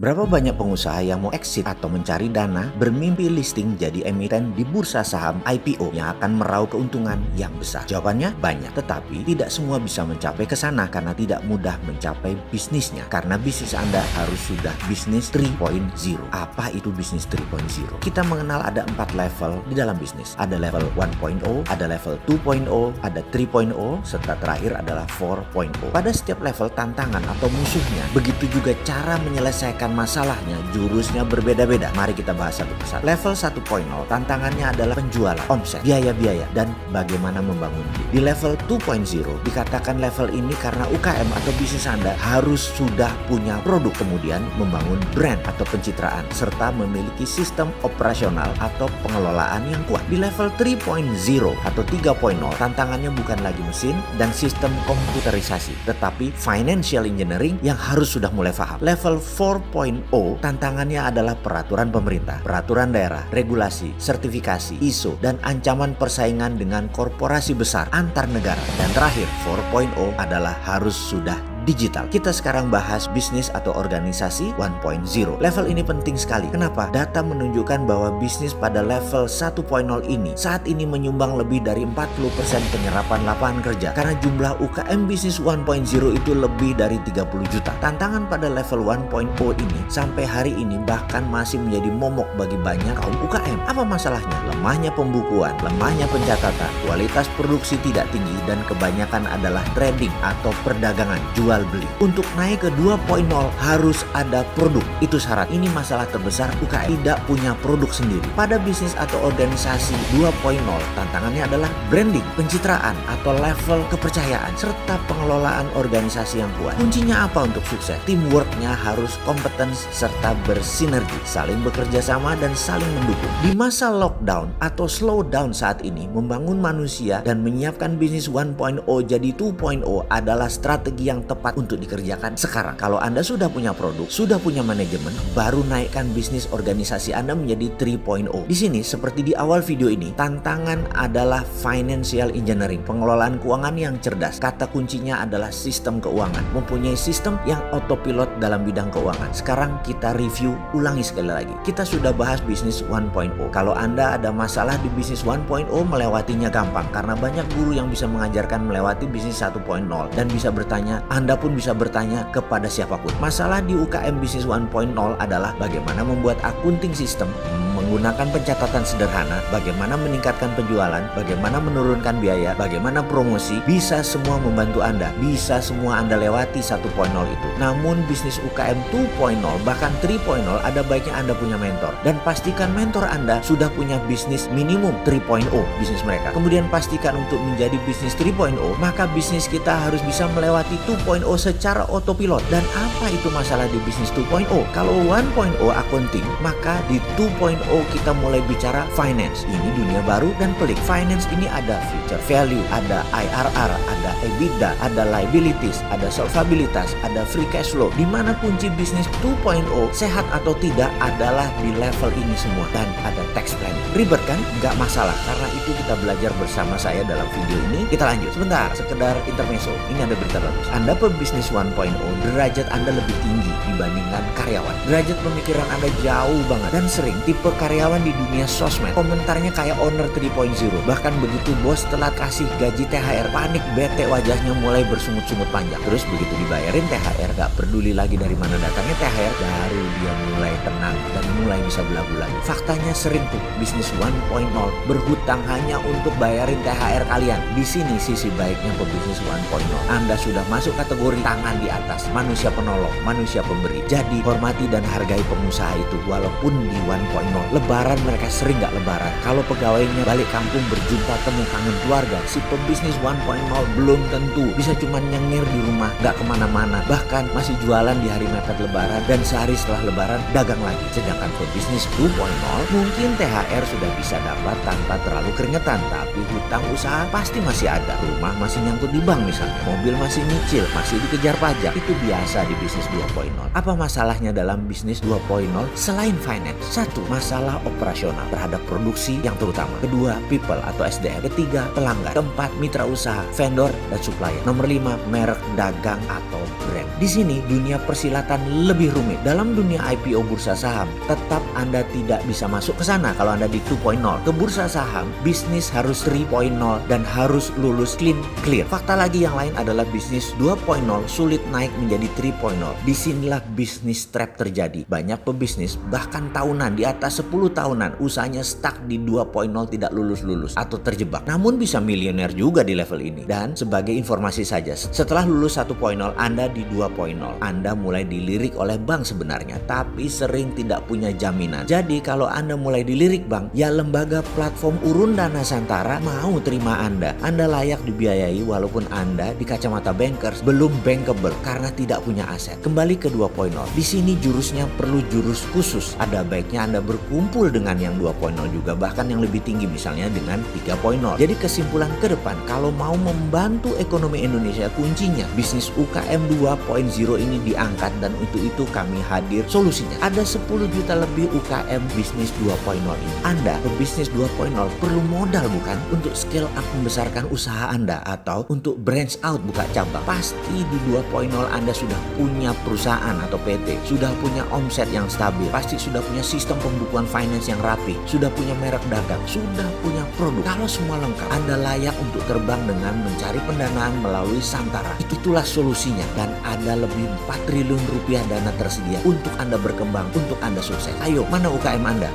Berapa banyak pengusaha yang mau exit atau mencari dana bermimpi listing jadi emiten di bursa saham IPO yang akan meraup keuntungan yang besar? Jawabannya banyak, tetapi tidak semua bisa mencapai ke sana karena tidak mudah mencapai bisnisnya. Karena bisnis Anda harus sudah bisnis 3.0. Apa itu bisnis 3.0? Kita mengenal ada 4 level di dalam bisnis. Ada level 1.0, ada level 2.0, ada 3.0, serta terakhir adalah 4.0. Pada setiap level tantangan atau musuhnya, begitu juga cara menyelesaikan masalahnya, jurusnya berbeda-beda. Mari kita bahas satu persatu. Level 1.0 tantangannya adalah penjualan, omset, biaya-biaya, dan bagaimana membangun tim. Di level 2.0 dikatakan level ini karena UKM atau bisnis Anda harus sudah punya produk, kemudian membangun brand atau pencitraan, serta memiliki sistem operasional atau pengelolaan yang kuat. Di level 3.0 atau 3.0 tantangannya bukan lagi mesin dan sistem komputerisasi, tetapi financial engineering yang harus sudah mulai paham. Level 4.0 tantangannya adalah peraturan pemerintah, peraturan daerah, regulasi, sertifikasi, ISO, dan ancaman persaingan dengan korporasi besar antar negara. Dan terakhir, 4.0 adalah harus sudah digital. Kita sekarang bahas bisnis atau organisasi 1.0. Level ini penting sekali. Kenapa? Data menunjukkan bahwa bisnis pada level 1.0 ini saat ini menyumbang lebih dari 40% penyerapan lapangan kerja karena jumlah UKM bisnis 1.0 itu lebih dari 30 juta. Tantangan pada level 1.0 ini sampai hari ini bahkan masih menjadi momok bagi banyak kaum UKM. Apa masalahnya? Lemahnya pembukuan, lemahnya pencatatan, kualitas produksi tidak tinggi, dan kebanyakan adalah trading atau perdagangan jual beli. Untuk naik ke 2.0 harus ada produk. Itu syarat. Ini masalah terbesar UKM, tidak punya produk sendiri. Pada bisnis atau organisasi 2.0 tantangannya adalah branding, pencitraan atau level kepercayaan, serta pengelolaan organisasi yang kuat. Kuncinya apa untuk sukses? Teamworknya harus kompeten serta bersinergi, saling bekerja sama dan saling mendukung. Di masa lockdown atau slowdown saat ini, membangun manusia dan menyiapkan bisnis 1.0 jadi 2.0 adalah strategi yang tepat untuk dikerjakan sekarang. Kalau Anda sudah punya produk, sudah punya manajemen, baru naikkan bisnis organisasi Anda menjadi 3.0. Di sini, seperti di awal video ini, tantangan adalah financial engineering, pengelolaan keuangan yang cerdas. Kata kuncinya adalah sistem keuangan, mempunyai sistem yang autopilot dalam bidang keuangan. Sekarang kita review ulangi sekali lagi. Kita sudah bahas bisnis 1.0. Kalau Anda ada masalah di bisnis 1.0, melewatinya gampang karena banyak guru yang bisa mengajarkan melewati bisnis 1.0 dan bisa bertanya, Anda pun bisa bertanya kepada siapapun. Masalah di UKM bisnis 1.0 adalah bagaimana membuat akunting sistem, menggunakan pencatatan sederhana, bagaimana meningkatkan penjualan, bagaimana menurunkan biaya, bagaimana promosi, bisa semua membantu Anda, bisa semua Anda lewati 1.0 itu. Namun bisnis UKM 2.0 bahkan 3.0 ada baiknya Anda punya mentor, dan pastikan mentor Anda sudah punya bisnis minimum 3.0 bisnis mereka. Kemudian pastikan untuk menjadi bisnis 3.0 maka bisnis kita harus bisa melewati 2.0 secara autopilot. Dan apa itu masalah di bisnis 2.0? Kalau 1.0 accounting, maka di 2.0 kita mulai bicara finance. Ini dunia baru dan pelik. Finance ini ada future value, ada IRR, ada EBITDA, ada liabilities, ada solvabilitas, ada free cash flow. Di mana kunci bisnis 2.0 sehat atau tidak adalah di level ini semua. Dan ada tax planning. Ribet kan? Nggak masalah, karena itu kita belajar bersama saya dalam video ini. Kita lanjut. Sebentar, sekedar intermezzo. Ini ada berita bagus. Anda pebisnis 1.0, derajat Anda lebih tinggi dibandingkan karyawan. Derajat pemikiran Anda jauh banget. Dan sering tipe karyawan di dunia sosmed komentarnya kayak owner 3.0. Bahkan begitu bos telat kasih gaji THR, panik, bete, wajahnya mulai bersungut-sungut panjang. Terus begitu dibayarin THR, gak peduli lagi dari mana datangnya THR, baru dia mulai tenang dan mulai bisa belagu lagi. Faktanya sering tuh bisnis 1.0 berhutang hanya untuk bayarin THR kalian. Di sini sisi baiknya pebisnis 1.0. Anda sudah masuk kategori tangan di atas, manusia penolong, manusia pemberi. Jadi hormati dan hargai pengusaha itu walaupun di 1.0. Lebaran mereka sering gak lebaran. Kalau pegawainya balik kampung berjumpa temu kangen keluarga, si pebisnis 1.0 belum tentu bisa cuma nyengir di rumah, gak kemana-mana, bahkan masih jualan di hari mepet lebaran, dan sehari setelah lebaran dagang lagi. Sedangkan pebisnis 2.0 mungkin THR sudah bisa dapat tanpa terlalu keringetan, tapi hutang usaha pasti masih ada. Rumah masih nyangkut di bank misalnya, mobil masih nyicil, masih dikejar pajak. Itu biasa di bisnis 2.0. Apa masalahnya dalam bisnis 2.0 selain finance? Satu, masalah masalah operasional terhadap produksi yang terutama. Kedua, people atau SDM. Ketiga, pelanggan. Keempat, mitra usaha, vendor dan supplier. Nomor 5, merek dagang atau brand. Di sini dunia persilatan lebih rumit. Dalam dunia IPO bursa saham, tetap Anda tidak bisa masuk ke sana kalau Anda di 2.0. Ke bursa saham, bisnis harus 3.0 dan harus lulus clear. Fakta lagi yang lain adalah bisnis 2.0 sulit naik menjadi 3.0. Disinilah bisnis trap terjadi. Banyak pebisnis bahkan tahunan, di atas 10 tahunan usahanya stuck di 2.0, tidak lulus-lulus atau terjebak. Namun bisa milioner juga di level ini. Dan sebagai informasi saja, setelah lulus 1.0 Anda di 2.0, Anda mulai dilirik oleh bank sebenarnya, tapi sering tidak punya jaminan. Jadi kalau Anda mulai dilirik bank, ya lembaga platform urun dana Santara mau terima Anda. Anda layak dibiayai walaupun Anda di kacamata bankers belum bankable karena tidak punya aset. Kembali ke 2.0. Di sini jurusnya perlu jurus khusus. Ada baiknya Anda berkumpul dengan yang 2.0 juga, bahkan yang lebih tinggi misalnya dengan 3.0. Jadi kesimpulan ke depan, kalau mau membantu ekonomi Indonesia, kuncinya bisnis UKM 2.0 ini diangkat, dan untuk itu kami hadir solusinya. Ada 10 juta lebih UKM bisnis 2.0 ini. Anda pebisnis 2.0 perlu modal bukan? Untuk scale up membesarkan usaha Anda atau untuk branch out buka cabang. Pasti di 2.0 Anda sudah punya perusahaan atau PT, sudah punya omset yang stabil, pasti sudah punya sistem pembukuan finance yang rapi, sudah punya merek dagang, sudah punya produk. Kalau semua lengkap, Anda layak untuk terbang dengan mencari pendanaan melalui Santara. Itulah solusinya, dan ada lebih 4 triliun rupiah dana tersedia untuk Anda berkembang, untuk Anda sukses. Ayo, mana UKM Anda?